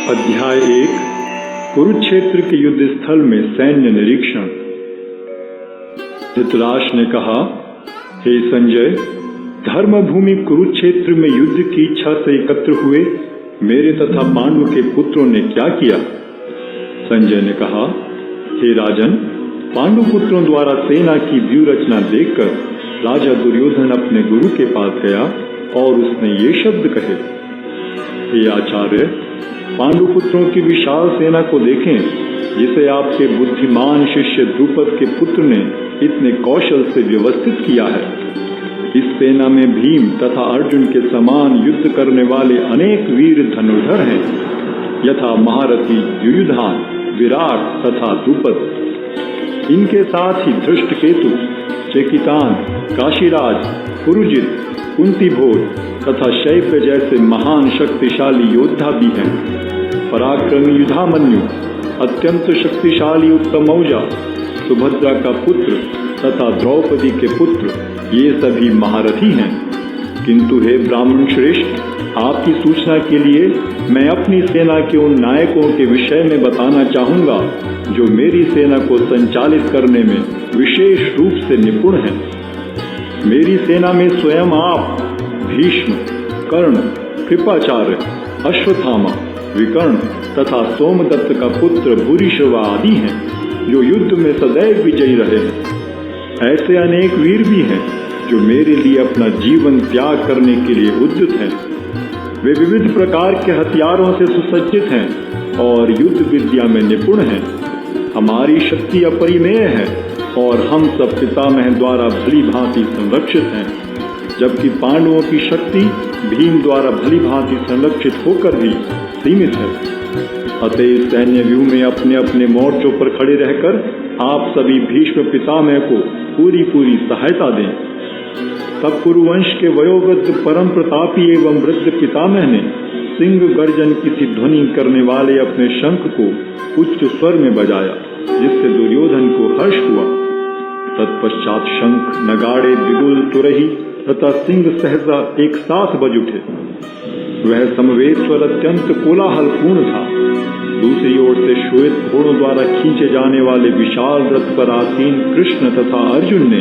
अध्याय 1 कुरुक्षेत्र के युद्ध स्थल में सैन्य निरीक्षण। धृतराष्ट्र ने कहा, हे संजय, धर्मभूमि कुरुक्षेत्र में युद्ध की इच्छा से एकत्र हुए मेरे तथा पांडु के पुत्रों ने क्या किया? संजय ने कहा, हे राजन, पांडु पुत्रों द्वारा सेना की व्यूह रचना देखकर राजा दुर्योधन अपने गुरु के पास गया और उसने ये शब्द कहे, हे आचार्य, पांडु पुत्रों की विशाल सेना को देखें, जिसे आपके बुद्धिमान शिष्य द्रुपद के पुत्र ने इतने कौशल से व्यवस्थित किया है। इस सेना में भीम तथा अर्जुन के समान युद्ध करने वाले अनेक वीर धनुर्धर हैं, यथा महारथी युयुधान, विराट तथा द्रुपद। इनके साथ ही धृष्टकेतु, चेकितान, काशीराज, पुरुजित, कुंतीभोज तथा शैब्य जैसे महान शक्तिशाली योद्धा भी हैं। पराक्रमी युधामन्यु, अत्यंत शक्तिशाली उत्तमौजा, सुभद्रा का पुत्र तथा द्रौपदी के पुत्र, ये सभी महारथी हैं। किंतु हे ब्राह्मण श्रेष्ठ, आपकी सूचना के लिए मैं अपनी सेना के उन नायकों के विषय में बताना चाहूंगा जो मेरी सेना को संचालित करने में विशेष रूप से निपुण हैं। मेरी सेना में स्वयं आप, भीष्म, कर्ण, कृपाचार्य, अश्वत्थामा, विकर्ण तथा सोमदत्त का पुत्र भूरिश्रवा आदि हैं, जो युद्ध में सदैव विजयी रहे हैं। ऐसे अनेक वीर भी हैं जो मेरे लिए अपना जीवन त्याग करने के लिए उद्यत हैं। वे विविध प्रकार के हथियारों से सुसज्जित हैं और युद्ध विद्या में निपुण हैं। हमारी शक्ति अपरिमेय है और हम सब पितामह द्वारा भली भांति संरक्षित हैं, जबकि पांडवों की शक्ति भीम द्वारा भली भांति संरक्षित होकर भी सीमित है। अतः सैन्य व्यूह में अपने अपने मोर्चों पर खड़े रहकर आप सभी भीष्म पितामह को पूरी सहायता दें। तब कुरुवंश के वयोवृद्ध परम प्रतापी एवं वृद्ध पितामह ने सिंह गर्जन की सी ध्वनि करने वाले अपने शंख को उच्च स्वर में बजाया, जिससे दुर्योधन को हर्ष हुआ। तत्पश्चात शंख, नगाड़े, बिगुल, तुरही तथा सिंह सहसा एक साथ बज उठे। वह समवेत स्वर अत्यंत कोलाहलपूर्ण था। दूसरी ओर से श्वेत घोड़ों द्वारा खींचे जाने वाले विशाल रथ पर आसीन कृष्ण तथा अर्जुन ने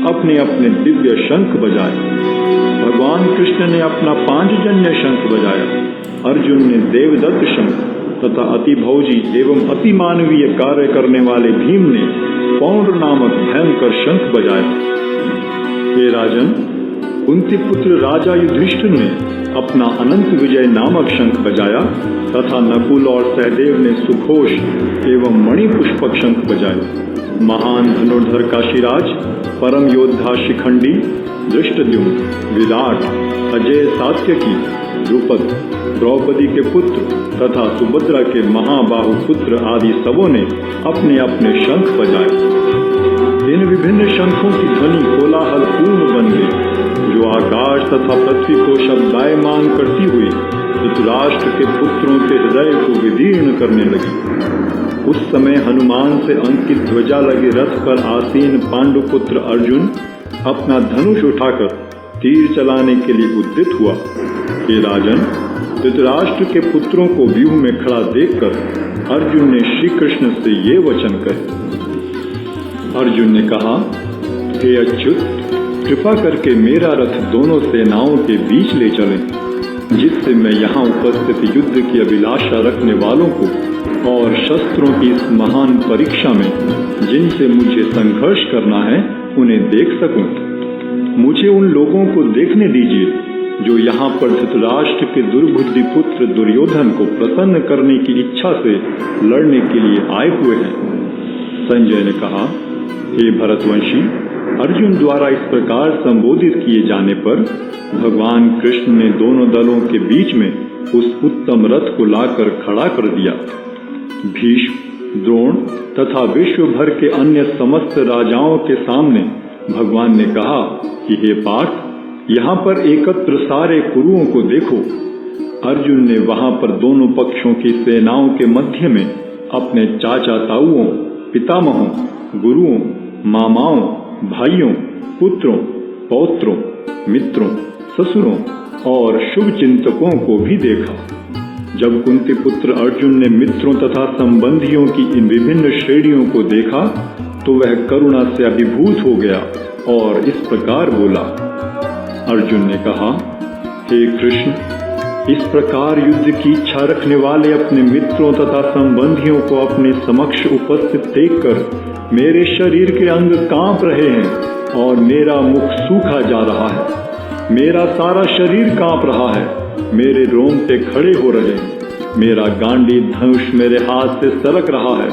अपने अपने दिव्य शंख बजाए। भगवान कृष्ण ने अपना पांचजन्य शंख बजाया, अर्जुन ने देवदत्त शंख तथा अति भौजी एवं अति मानवीय कार्य करने वाले भीम ने पौंड्र नामक भयंकर शंख बजाया। हे राजन, कुंती पुत्र राजा युधिष्ठिर ने अपना अनंत विजय नामक शंख बजाया तथा नकुल और सहदेव ने सुघोष एवं मणिपुष्पक शंख बजाए। महान धनुर्धर काशीराज, परम योद्धा शिखंडी, धृष्टद्युम्न, विराट, अजय सात्यकी, द्रुपद, द्रौपदी के पुत्र तथा सुभद्रा के महाबाहु पुत्र आदि सबों ने अपने अपने शंख बजाए। इन विभिन्न शंखों की ध्वनि कोलाहल पूर्ण बन गई, जो आकाश तथा पृथ्वी को शब्दायमान करती हुई धृतराष्ट्र के पुत्रों के हृदय को विदीर्ण करने लगी। उस समय हनुमान से अंकित ध्वजा लगे रथ पर आसीन पांडुपुत्र अर्जुन अपना धनुष उठाकर तीर चलाने के लिए उद्यत हुआ। हे राजन, धृतराष्ट्र के पुत्रों को व्यूह में खड़ा देखकर अर्जुन ने श्री कृष्ण से ये वचन कहे। अर्जुन ने कहा, हे अच्युत, कृपा करके मेरा रथ दोनों सेनाओं के बीच ले चलें, जिससे मैं यहाँ उपस्थित युद्ध की अभिलाषा रखने वालों को और शस्त्रों की इस महान परीक्षा में जिनसे मुझे संघर्ष करना है उन्हें देख सकूं। मुझे उन लोगों को देखने दीजिए जो यहाँ पर धृतराष्ट्र के दुर्बुद्धि पुत्र दुर्योधन को प्रसन्न करने की इच्छा से लड़ने के लिए आए हुए हैं। संजय ने कहा, हे भरतवंशी, अर्जुन द्वारा इस प्रकार संबोधित किए जाने पर भगवान कृष्ण ने दोनों दलों के बीच में उस उत्तम रथ को लाकर खड़ा कर दिया। भीष्म, द्रोण तथा विश्व भर के अन्य समस्त राजाओं के सामने भगवान ने कहा कि हे पार्थ, यहाँ पर एकत्र सारे कुरुओं को देखो। अर्जुन ने वहां पर दोनों पक्षों की सेनाओं के मध्य में अपने चाचा ताऊओं, पितामहों, गुरुओं, मामाओं, भाइयों, पुत्रों, पौत्रों, मित्रों, ससुरों और शुभ चिंतकों को भी देखा। जब कुंती पुत्र अर्जुन ने मित्रों तथा संबंधियों की इन विभिन्न श्रेणियों को देखा तो वह करुणा से अभिभूत हो गया और इस प्रकार बोला। अर्जुन ने कहा, हे कृष्ण, इस प्रकार युद्ध की इच्छा रखने वाले अपने मित्रों तथा संबंधियों को अपने समक्ष उपस्थित देखकर मेरे शरीर के अंग कांप रहे हैं और मेरा मुख सूखा जा रहा है। मेरा सारा शरीर कांप रहा है, मेरे रोंगटे खड़े हो रहे हैं, मेरा गांडी धनुष मेरे हाथ से सरक रहा है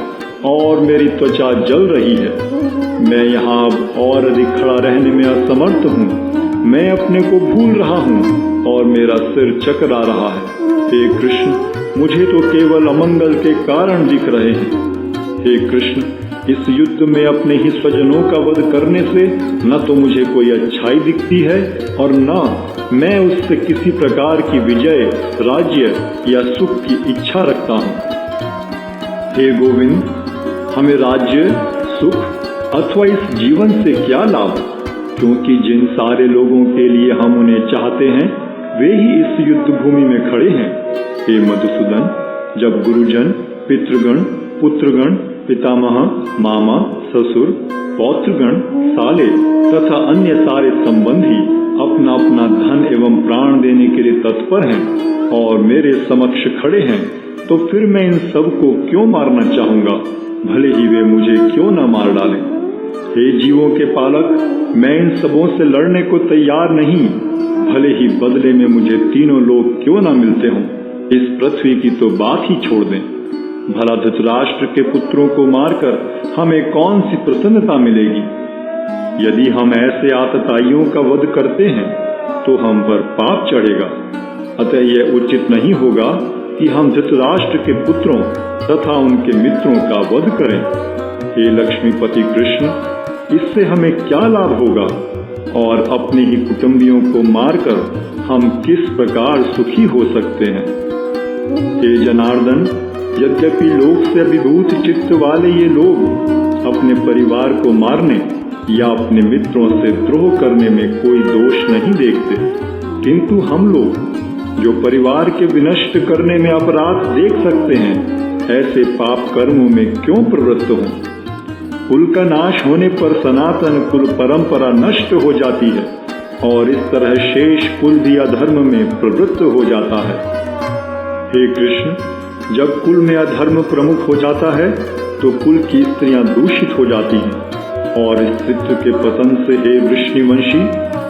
और मेरी त्वचा जल रही है। मैं यहाँ अब और अधिक खड़ा रहने में असमर्थ हूँ। मैं अपने को भूल रहा हूँ और मेरा सिर चकरा रहा है। हे कृष्ण, मुझे तो केवल अमंगल के कारण दिख रहे हैं। हे कृष्ण, इस युद्ध में अपने ही स्वजनों का वध करने से न तो मुझे कोई अच्छाई दिखती है और न मैं उससे किसी प्रकार की विजय, राज्य या सुख की इच्छा रखता हूँ। हे गोविंद, हमें राज्य, सुख अथवा इस जीवन से क्या लाभ, क्योंकि जिन सारे लोगों के लिए हम उन्हें चाहते हैं वे ही इस युद्ध भूमि में खड़े हैं। हे मधुसूदन, जब गुरुजन, पितृगण, पुत्रगण, पितामह, मामा, ससुर, पौत्रगण, साले तथा अन्य सारे संबंधी अपना अपना धन एवं प्राण देने के लिए तत्पर हैं और मेरे समक्ष खड़े हैं, तो फिर मैं इन सब को क्यों मारना चाहूंगा, भले ही वे मुझे क्यों न मार डालें। हे जीवों के पालक, मैं इन सबों से लड़ने को तैयार नहीं, भले ही बदले में मुझे तीनों लोग क्यों न मिलते हों। इस पृथ्वी की तो बात ही छोड़ दें। भला धृतराष्ट्र के पुत्रों को मारकर हमें कौन सी प्रसन्नता मिलेगी? यदि हम ऐसे आतताइयों का वध करते हैं तो हम पर पाप चढ़ेगा। अतः यह उचित नहीं होगा कि हम धृतराष्ट्र के पुत्रों तथा उनके मित्रों का वध करें। हे लक्ष्मीपति कृष्ण, इससे हमें क्या लाभ होगा और अपने ही कुटुंबियों को मारकर हम किस प्रकार सुखी हो सकते हैं? हे जनार्दन, यद्यपि लोक से अभिभूत चित्त वाले ये लोग अपने परिवार को मारने या अपने मित्रों से द्रोह करने में कोई दोष नहीं देखते, किंतु हम लोग जो परिवार के विनष्ट करने में अपराध देख सकते हैं, ऐसे पाप कर्मों में क्यों प्रवृत्त हों? कुल का नाश होने पर सनातन कुल परंपरा नष्ट हो जाती है और इस तरह शेष कुल भी अधर्म में प्रवृत्त हो जाता है। हे कृष्ण, जब कुल में अधर्म प्रमुख हो जाता है तो कुल की स्त्रियां दूषित हो जाती हैं और स्त्रीत्व के पतन से हे वृष्णिवंशी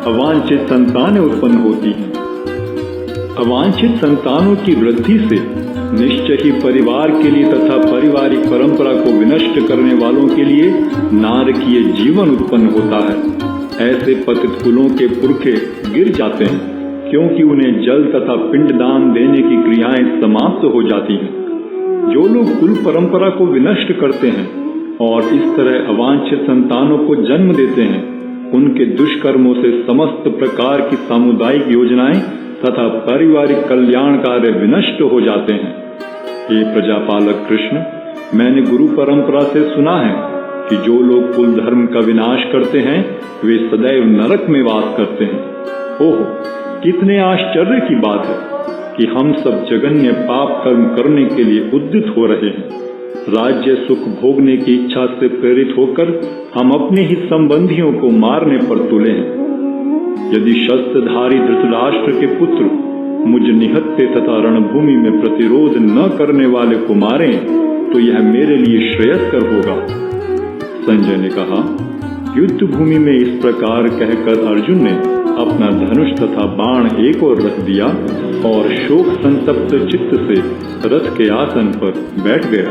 अवांछित संतानें उत्पन्न होती हैं। अवांछित संतानों की वृद्धि से निश्चय ही परिवार के लिए तथा पारिवारिक परंपरा को विनष्ट करने वालों के लिए नारकीय जीवन उत्पन्न होता है। ऐसे पतित कुलों के पुरखे गिर जाते हैं क्योंकि उन्हें जल तथा पिंडदान देने की क्रियाएं समाप्त हो जाती हैं। जो लोग कुल परंपरा को विनष्ट करते हैं और इस तरह अवांछित संतानों को जन्म देते हैं, उनके दुष्कर्मों से समस्त प्रकार की सामुदायिक योजनाएं तथा पारिवारिक कल्याण कार्य विनष्ट हो जाते हैं। हे प्रजापालक कृष्ण, मैंने गुरु परंपरा से सुना है कि जो लोग कुल धर्म का विनाश करते हैं वे सदैव नरक में वास करते हैं। ओह, कितने आश्चर्य की बात है कि हम सब जघन्य पाप कर्म करने के लिए उद्यत हो रहे हैं। राज्य सुख भोगने की इच्छा से प्रेरित होकर हम अपने ही संबंधियों को मारने पर तुले हैं। यदि शस्त्रधारी धृतराष्ट्र के पुत्र मुझ निहत्थे तथा रणभूमि में प्रतिरोध न करने वाले को मारें तो यह मेरे लिए श्रेयस्कर होगा। संजय ने कहा, युद्ध भूमि में इस प्रकार कहकर अर्जुन ने अपना धनुष तथा बाण एक ओर रख दिया और शोक संतप्त चित्त से रथ के आसन पर बैठ गया।